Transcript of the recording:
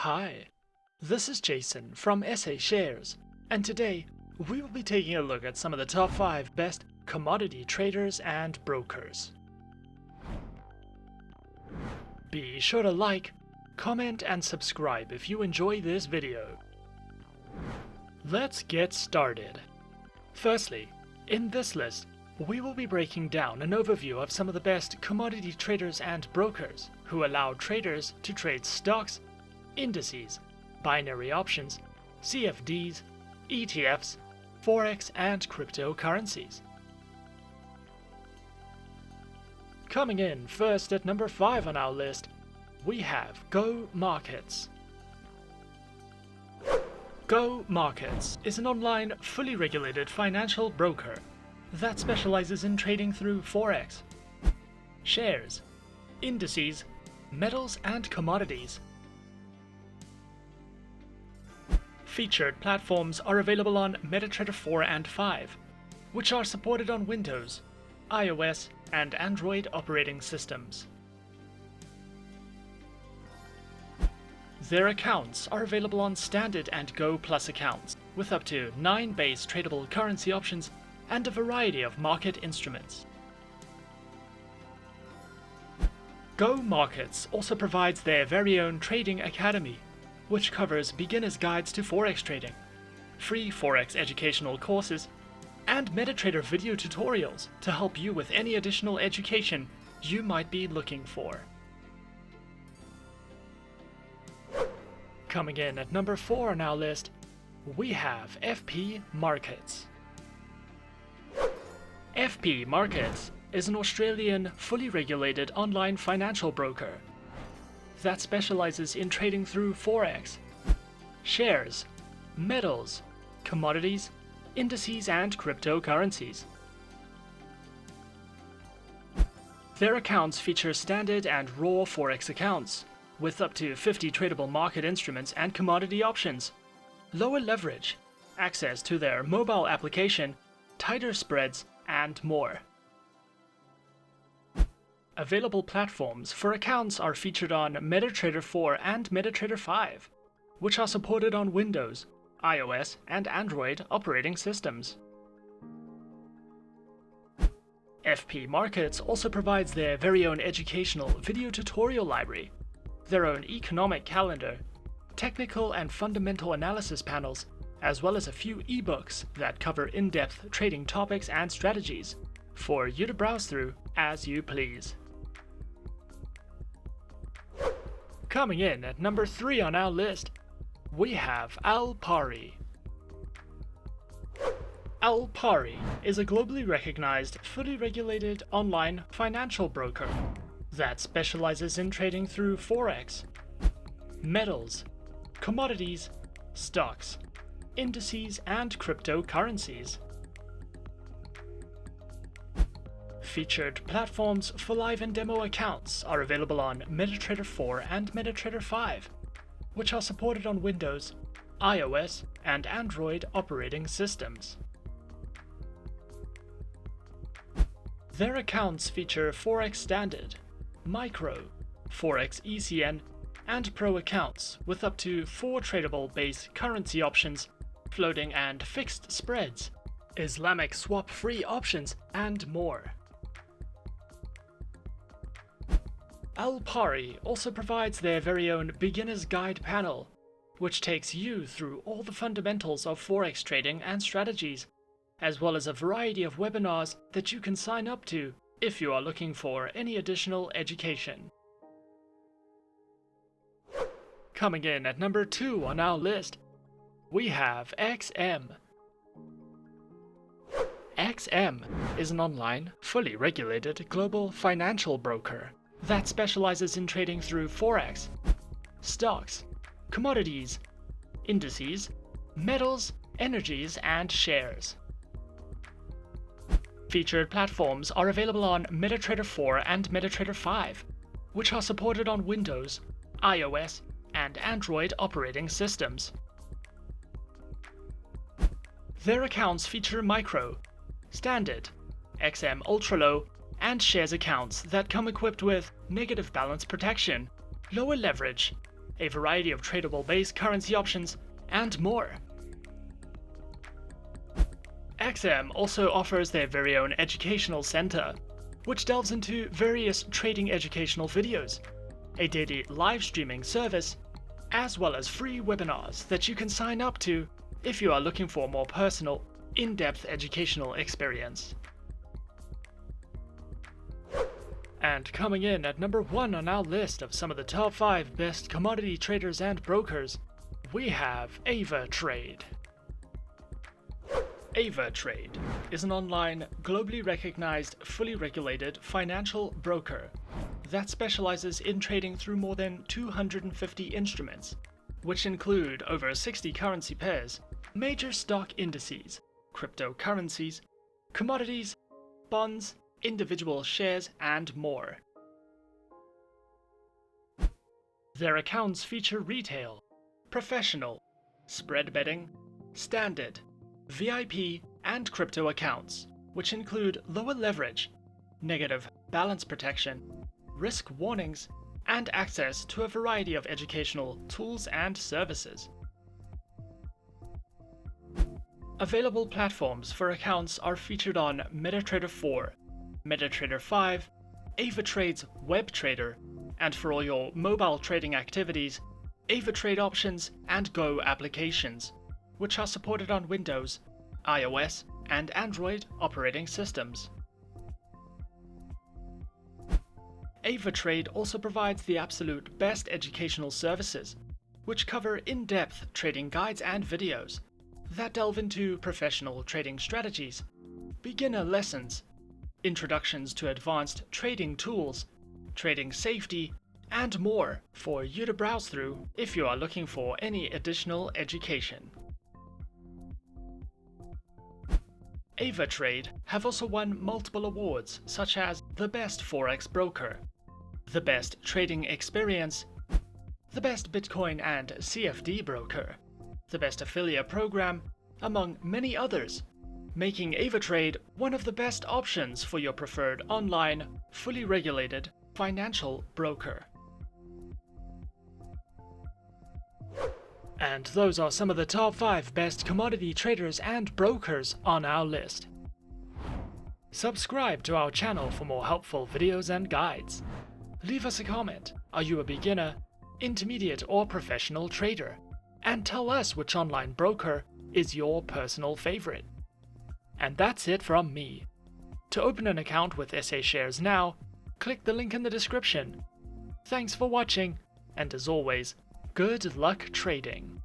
Hi, this is Jason from SA Shares, and today we will be taking a look at some of the top 5 best commodity traders and brokers. Be sure to like, comment and subscribe if you enjoy this video. Let's get started. Firstly, in this list, we will be breaking down an overview of some of the best commodity traders and brokers who allow traders to trade stocks, indices, binary options, CFDs, ETFs, Forex and cryptocurrencies. Coming in first at number 5 on our list, we have Go Markets. Go Markets is an online, fully regulated financial broker that specializes in trading through Forex, shares, indices, metals and commodities. Featured platforms are available on MetaTrader 4 and 5, which are supported on Windows, iOS and Android operating systems. Their accounts are available on Standard and Go Plus accounts, with up to 9 base tradable currency options and a variety of market instruments. Go Markets also provides their very own trading academy, which covers beginner's guides to Forex trading, free Forex educational courses, and MetaTrader video tutorials to help you with any additional education you might be looking for. Coming in at number 4 on our list, we have FP Markets. FP Markets is an Australian, fully regulated online financial broker that specializes in trading through Forex, shares, metals, commodities, indices and cryptocurrencies. Their accounts feature standard and raw Forex accounts, with up to 50 tradable market instruments and commodity options, lower leverage, access to their mobile application, tighter spreads, and more. Available platforms for accounts are featured on MetaTrader 4 and MetaTrader 5, which are supported on Windows, iOS and Android operating systems. FP Markets also provides their very own educational video tutorial library, their own economic calendar, technical and fundamental analysis panels, as well as a few ebooks that cover in-depth trading topics and strategies for you to browse through as you please. Coming in at number 3 on our list, we have Alpari. Alpari is a globally recognized, fully regulated online financial broker that specializes in trading through Forex, metals, commodities, stocks, indices and cryptocurrencies. Featured platforms for live and demo accounts are available on MetaTrader 4 and MetaTrader 5, which are supported on Windows, iOS and Android operating systems. Their accounts feature Forex Standard, Micro, Forex ECN, and Pro accounts with up to 4 tradable base currency options, floating and fixed spreads, Islamic swap-free options, and more. Alpari also provides their very own beginner's guide panel, which takes you through all the fundamentals of Forex trading and strategies, as well as a variety of webinars that you can sign up to if you are looking for any additional education. Coming in at number 2 on our list, we have XM. XM is an online, fully regulated global financial broker that specializes in trading through Forex, stocks, commodities, indices, metals, energies, and shares. Featured platforms are available on MetaTrader 4 and MetaTrader 5, which are supported on Windows, iOS, and Android operating systems. Their accounts feature Micro, Standard, XM Ultra Low, and shares accounts that come equipped with negative balance protection, lower leverage, a variety of tradable base currency options, and more. XM also offers their very own educational center, which delves into various trading educational videos, a daily live streaming service, as well as free webinars that you can sign up to if you are looking for a more personal, in-depth educational experience. And coming in at number 1 on our list of some of the top 5 best commodity traders and brokers, we have Avatrade. Avatrade is an online, globally recognized, fully regulated financial broker that specializes in trading through more than 250 instruments, which include over 60 currency pairs, major stock indices, cryptocurrencies, commodities, bonds, individual shares, and more. Their accounts feature retail, professional, spread betting, standard, VIP, and crypto accounts, which include lower leverage, negative balance protection, risk warnings, and access to a variety of educational tools and services. Available platforms for accounts are featured on MetaTrader 4, MetaTrader 5, Avatrade's WebTrader, and for all your mobile trading activities, Avatrade Options and Go applications, which are supported on Windows, iOS, and Android operating systems. Avatrade also provides the absolute best educational services, which cover in-depth trading guides and videos that delve into professional trading strategies, beginner lessons, introductions to advanced trading tools, trading safety, and more for you to browse through if you are looking for any additional education. Avatrade have also won multiple awards such as the Best Forex Broker, the Best Trading Experience, the Best Bitcoin and CFD Broker, the Best Affiliate Program, among many others, making Avatrade one of the best options for your preferred online, fully regulated financial broker. And those are some of the top 5 best commodity traders and brokers on our list. Subscribe to our channel for more helpful videos and guides. Leave us a comment. Are you a beginner, intermediate, or professional trader? And tell us which online broker is your personal favorite. And that's it from me. To open an account with SA Shares now, click the link in the description. Thanks for watching, and as always, good luck trading.